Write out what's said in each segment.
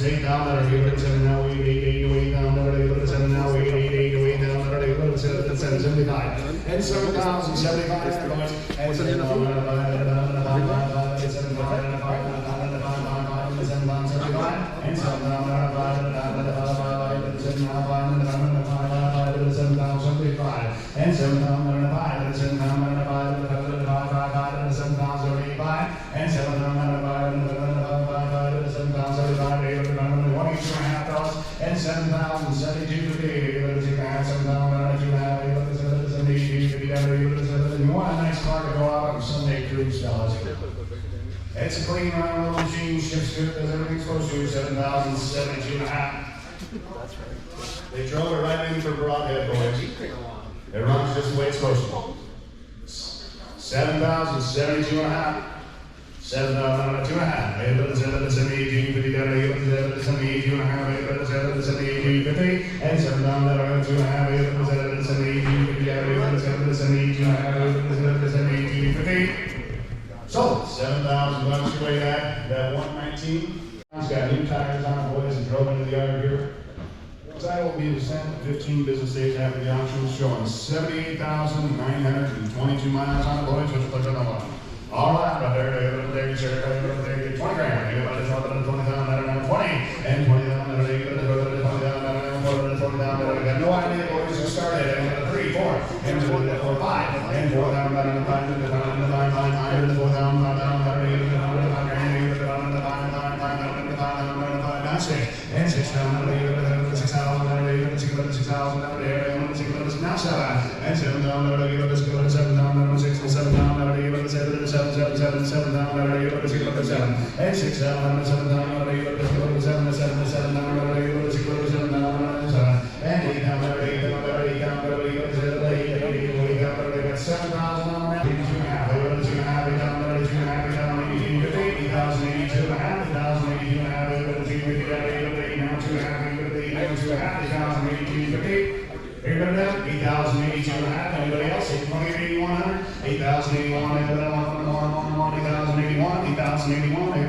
8 down, that are 7 now, 8 down, that are 7 now, 8 down, that are 775. And 7,075, boys. And 7,072. You want a nice car to go out on Sunday cruise, fellas. It's a clean run, little machine, ships good, does everything supposed to. 7,072 and a half. They drove it right in for Broadhead, boys. It runs just the way it's supposed to. 7,072 and a half. 7,002 and a half. 7,072 and a half. 7,072 and a half. 7,072 and 7,002 and a half. 7,072 and a half. 7,072 So, 7,000 bucks to weigh that 119. It's got new tires on it, boys, and drove into the yard here. That will be the 15 business days after the auction, showing 78,922 miles on the boys, which will put it on the bottom. All right, but there, 20 grand. You got 20,000, 20, and 20,000, 20,000, I got no idea what was started. And 3, 4, and 4, 5, and 4,000, and 6,000, now 7, and 7 down, 7 down, 6, 7 down, 7, 7 down, 7, and 6 down, 7 down, 7, 7 down, 7 down, and 8 down, 8 down, 8 down, 7,000 on that, 82 and a half, 82 and a half, 8 down, 82 and a half, 8 down, 8,082 and a half, 8,082 and a half, 8,082 and a half, 8,082 and a half, 8,082 Everybody down? 8,082 and a half. Anybody else? 8,881, 8,081, 8,081, 8,081. You're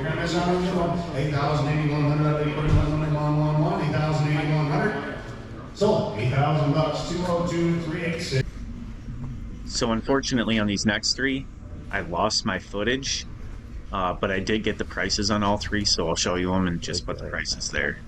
going to miss out on your one. 8,8100, 8,8100. So, 8,000 bucks, 202,386. So unfortunately on these next three, I lost my footage, but I did get the prices on all three, so I'll show you them and just put the prices there.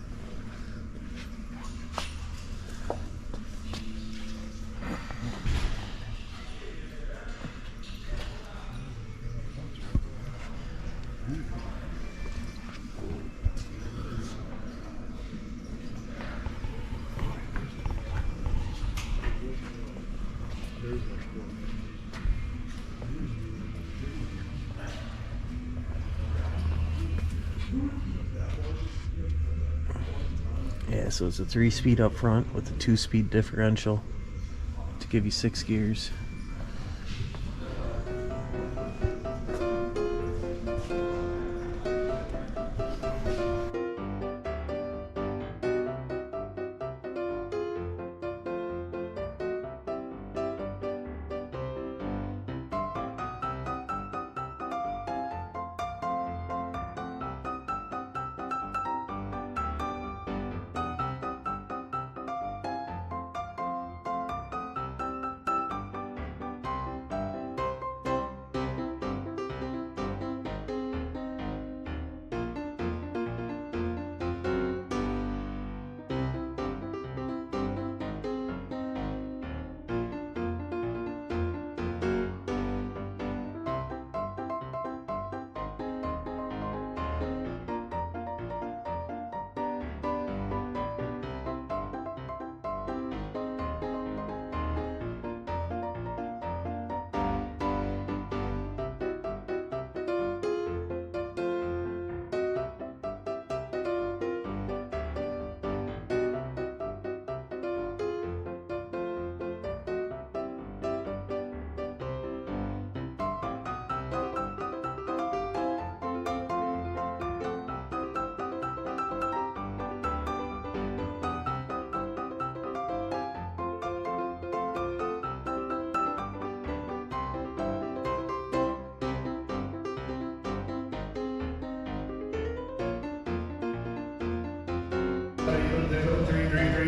Yeah, so it's a 3-speed up front with a 2-speed differential to give you 6 gears.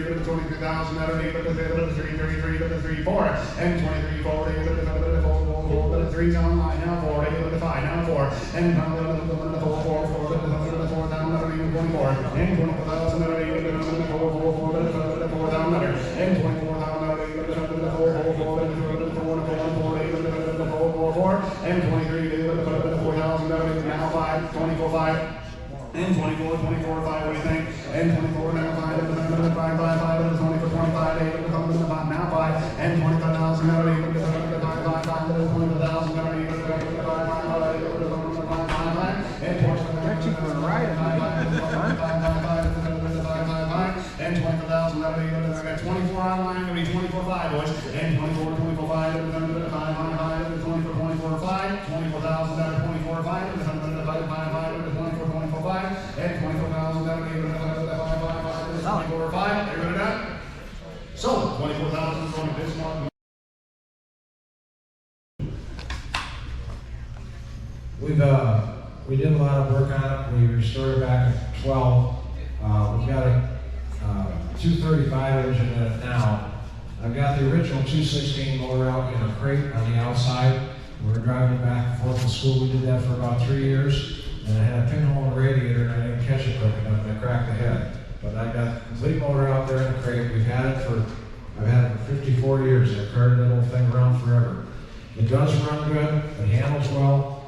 23,000, and 23, 4, and 23, 4, the 3's online now, 4, the 5, now 4, and 4, down, 24, and 24,000, and 24, and 23, 4,000, now 5, 24, 5. And 24, 5, what do you think? And 24, now 5, 5, 24, 25, 8, now 5, and 25,000, now 8, 5, 20,000, now 8, 5, and 25,000, right, and 20,000, now 24 online, going to be 24, 5, boys, and 24, 5, 24, 5, 24,000, now 24, 5, and 24,000, that would be 24, 5. Everybody done? So, 24,000 is going to this one. We did a lot of work on it. We restored it back at 12. We've got a 235 engine in it now. I've got the original 216 motor out in a crate on the outside. We were driving it back and forth to school. We did that for about 3 years. And I had a pinhole in the radiator and I didn't catch it quick enough and I cracked the head. But I got the complete motor out there in the crate. I've had it for 54 years. I've carried that little thing around forever. It does run good. It handles well.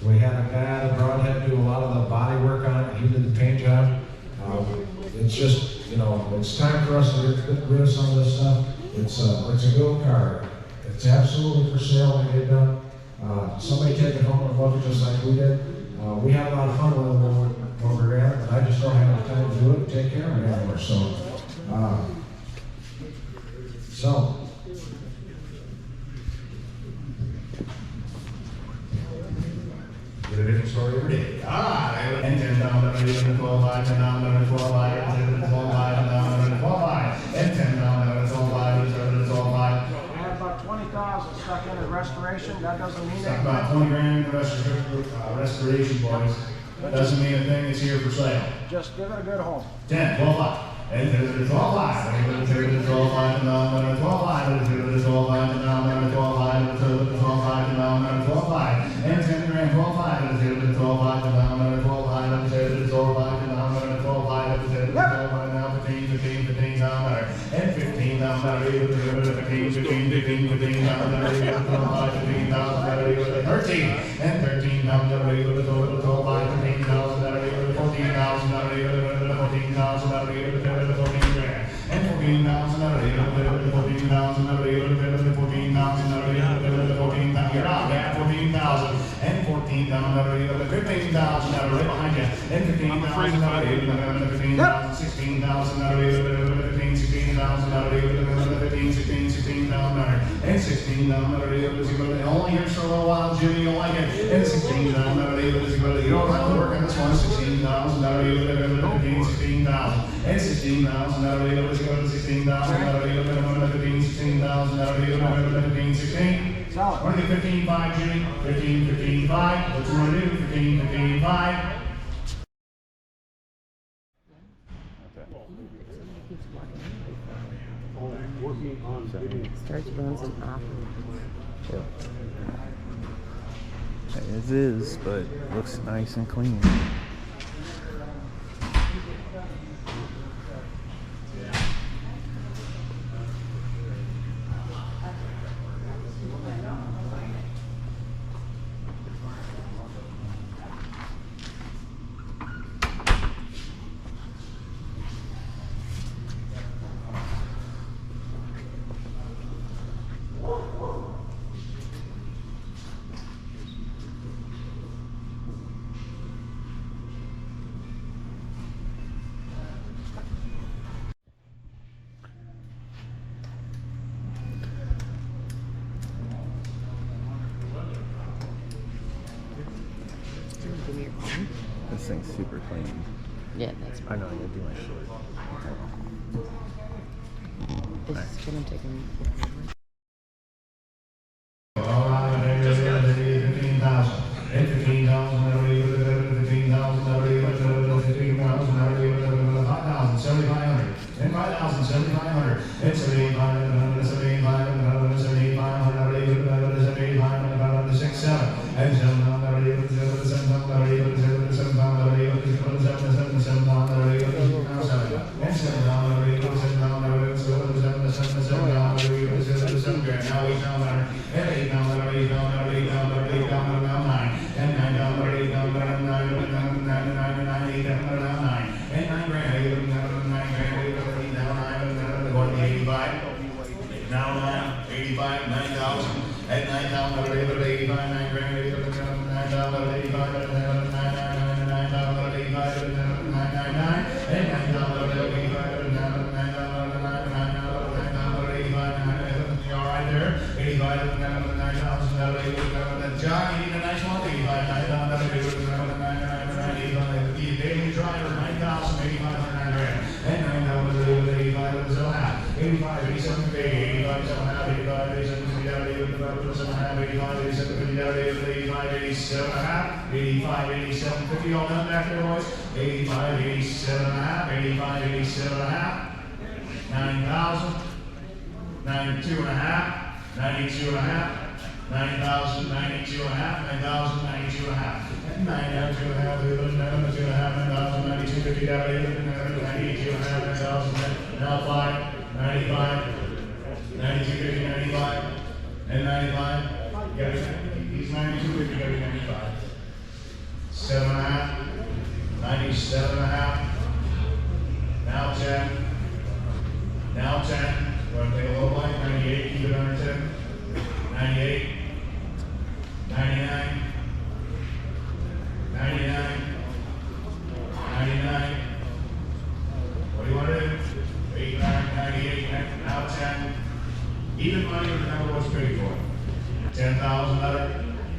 We had a guy out of Broadhead do a lot of the body work on it. He did the paint job. It's just, you know, it's time for us to get rid of some of this stuff. It's a good car. It's absolutely for sale when you get done. Somebody take it home and love it just like we did. We have a lot of fun with it when we're at it, but I just don't have the time to do it and take care of it anymore. So, Get a different story every day. And 10 down, 11, 12, 5, 10 down, 11, 12, 5, 11, 12, 5, 10 down, 11, 12, 5, and 10 down, 11, 12, 5, 11, 12, 5. About 20,000 stuck in a restoration. That doesn't mean Stuck anything. about 20 grand in the restoration, boys. That doesn't mean a thing is here for sale. Just give it a good home. 10, 12, 5. And 12, 5. And 12, 5, and down, 12, 5. And 12, 5, and down, 12, 5. And 12, 5, and down, 12, 5. And 10 grand, 12, 5. And 12, 5, and down, 12, 5. And 12, 5, and down, 12, 5. And 12, 5, and down, 15 down there. And 15 down there. 15 down there. 12, 5, 15 down there. 13. And 13 down there. 12, 5, 15 down there. 14,000 down there. 14,000 down there. 14 grand. And 14,000 down there. 14,000 down there. 14,000 down there. 14,000. You're out there. 14,000. And 14 down there. 15,000 down right behind you. And 15,000 down there. 15,000. 16,000 down there. 15, 16,000 down there. 15, 16 down there. And 16 down there. Only here for a little while, Jimmy. You'll like it. And 16 down there. You don't have to work on this one. 16,000 down there. 15, 16,000. And 16,000 down there. 16,000 down there. 15, 16,000 down there. 15, 16. Solid. We're going to get 15.5, Jimmy. 15, 15.5. What you want to do? 15, 15.5. Starts bouncing off. As is, but looks nice and clean. Give me your phone. This thing's super clean. Yeah, that's I know, I gotta do my short. This is gonna take him. All right, 15,000. And 15,000, 15,000, 15,000, 5,000, 7,500. John, you need a nice one. 85, daily driver, 9,000, 8,500, and 9,085 is all half. 85, 87, 85, 7 half, 85, 87, 85, 7 half, 85, 87, 85, 87 half, 85, 87, 50, all done back there, boys. 85, 87 and a half, 85, 87 and a half, 9,000, 92 and a half, 92 and a half. 9,000, 92 and a half, 9,000, 92 and a half, 9,002 and a half, 9,002 and a half, 9,000, 92, 50, 92 and a half, 9,000, now 5, 95, 92, 50, 95, and 95, you got it, he's 92, 50, you got it, 95, 7 and a half, 97 and a half, now 10, now 10, you want to take a low light, 98, keep it under 10, 98, 99, 99, 99. What do you want to do? 89, 98, now 10. Even money, remember what's paid for. $10,000,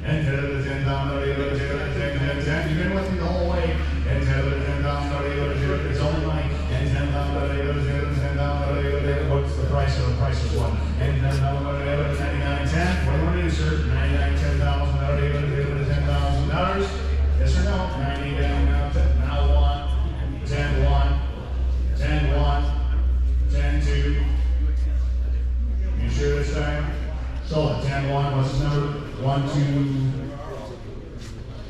and 10 of the $10,000, 10. You've been with me the whole way. And 10 of the $10,000, it's only money. And $10,000, what's the price of the price is what? And $10,000, 99, 10. What do you want to do, sir? 99, $10,000, $10,000. Yes or no? 90 down, now 1, 10, 1, 10, 1, 10, 2. You sure this time? So 10, 1, what's the number? 1, 2,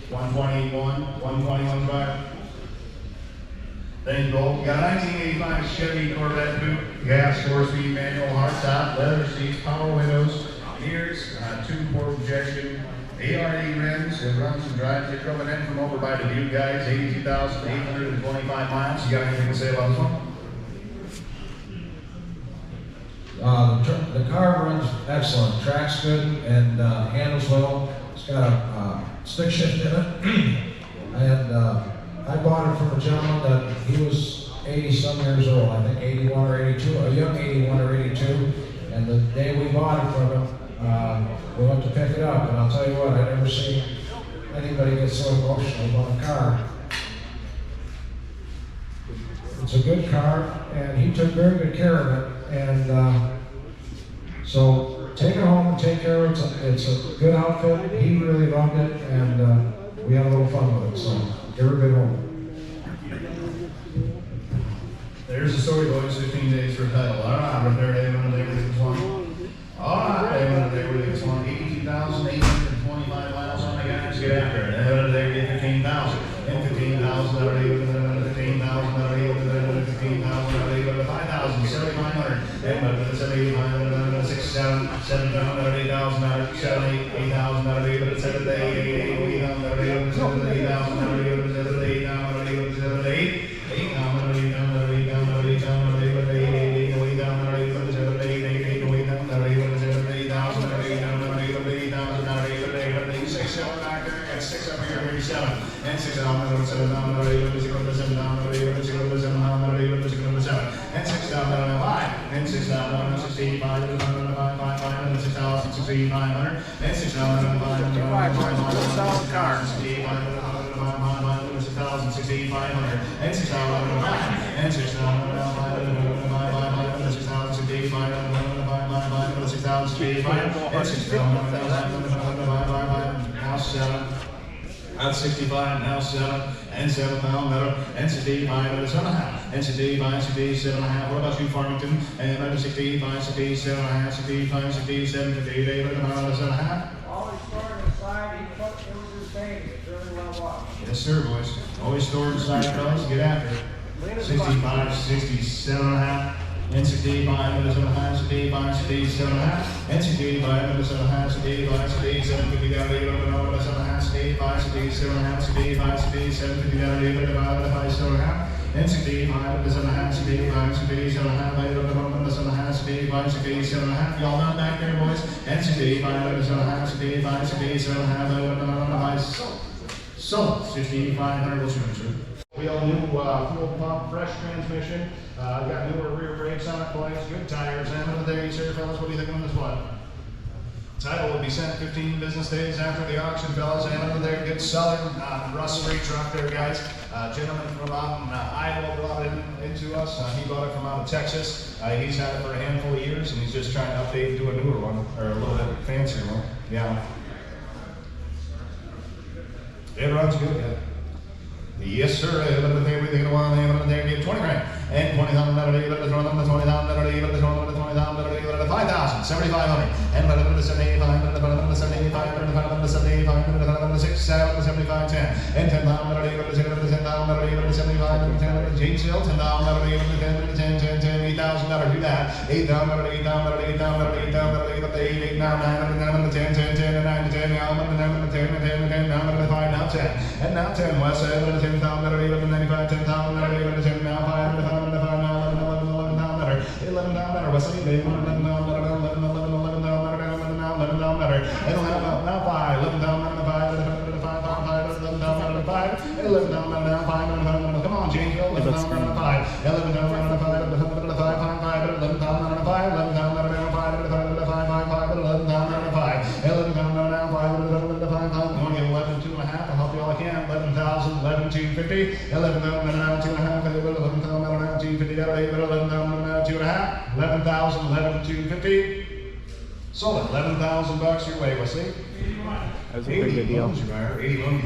121, 121, 5. Thank you, Gold. You got a 1985 Chevy Corvette Coupe, gas, 4-speed manual, hardtop, leather seats, power windows, mirrors, 2-port injection, ARD rims. It runs and drives. You're coming in from over by the Dubuque, guys. 82,825 miles. You got anything to say about this one? The car runs excellent. Track's good and handles well. It's got a stick shift in it. And I bought it from a gentleman that he was 80-some years old. I think 81 or 82, a young 81 or 82. And the day we bought it from him, we went to pick it up. And I'll tell you what, I've never seen anybody get so emotional about a car. It's a good car, and he took very good care of it. And so take it home and take care of it. It's a good outfit. He really loved it, and we had a little fun with it. So give her a good home. There's the story, boys. 15 days for a title. All right, right there, David, and David, this one. All right, David, and David, this one. 82,825 miles on the guys. Get after it. And they get 15,000. And 15,000, 15,000, 15,000, 5,000, 7,500. And 7,500, 6, 7, 7,000, 8,000, 7, 8,000, 8,000, 7, 8,000, and 6 down, and 6 down, and 6 down, and 6 down, 5, and 6 down, 65, and 5, and 6,500, and 6 down, 5, and 6,500, and 6 down, 5, and 6 down, 5, and 6,065, and 6,065, and 6 down, now 7. Out 65, now 7, and 7,000, and 65, and 7.5, and 65, 7.5. What about you, Farmington? And under 65, 7.5, 65, 67, 58, and 7.5. Always stored inside, he put it was his baby. It's really well washed. Yes, sir, boys. Always stored inside, fellas. Get after it. 65, 67.5. And 65, and 7.5, 65, 67.5, and 65, and 7.5, 65, 67, 50 down, 7.5, 65, 67.5, 65, 67, 50 down, 7.5, and 65, and 7.5, 65, 67.5, 7.5, 65, 67.5. Y'all not back there, boys? And 65, and 7.5, 65, 67.5, So, 5,500 listeners. We all new fuel pump, fresh transmission. Got newer rear brakes on it, boys. Good tires. And of the day, sir, fellas, what do you think on this one? Title will be sent 15 business days after the auction, fellas. And over there, good selling. Russ Free Truck there, guys. Gentleman from out in Iowa brought it into us. He bought it from out of Texas. He's had it for a handful of years, and he's just trying to update and do a newer one, or a little bit fancier one. Yeah. It runs good, yeah. Yes, sir. Everything in one, they give 20 grand. And 20,000, let it throw them to 20,000, let it throw them to 20,000, let it 5,000, 7,500. And let it to 75, let it to 75, let it to 75, let it to 6, 7, 75, 10. And 10,000, let it to 10,000, let it to 75, let it to 10, James Hill, 10,000, let it to 10, 10, 10, 8,000, let it do that. 8,000, let it 8,000, let it 8,000, let it 8,000, let it 8, 8, 9, 9, 10, 10, 10, 9 to 10, now, 10, 10, 10, 10, now, 5, now 10. And now 10, West side, let it 10,000, let it 95, 10,000, let it 10, now 5, 11 down better, 11 down better, West side, 11 down better, 11 down better, and now 5, 11 down better, 5, 11 down better, 5, 11 down better, 5, come on, James, 11 down better, 5, 11 down better, 5, 11 5, 5, 11 down better, 5, 11 down better, 5, 11 down better, 5, 11 down better, 5, 11 5, 5, I'm going to get 11 2.5, I'll help you all I can, 11,000, 11,250, 11 down better, 2.5, 11 down better, 250, 11 down better, 2.5, 11,000, 11,250. Sold it, $11,000 your way, Wesley. That was a pretty good deal. 81.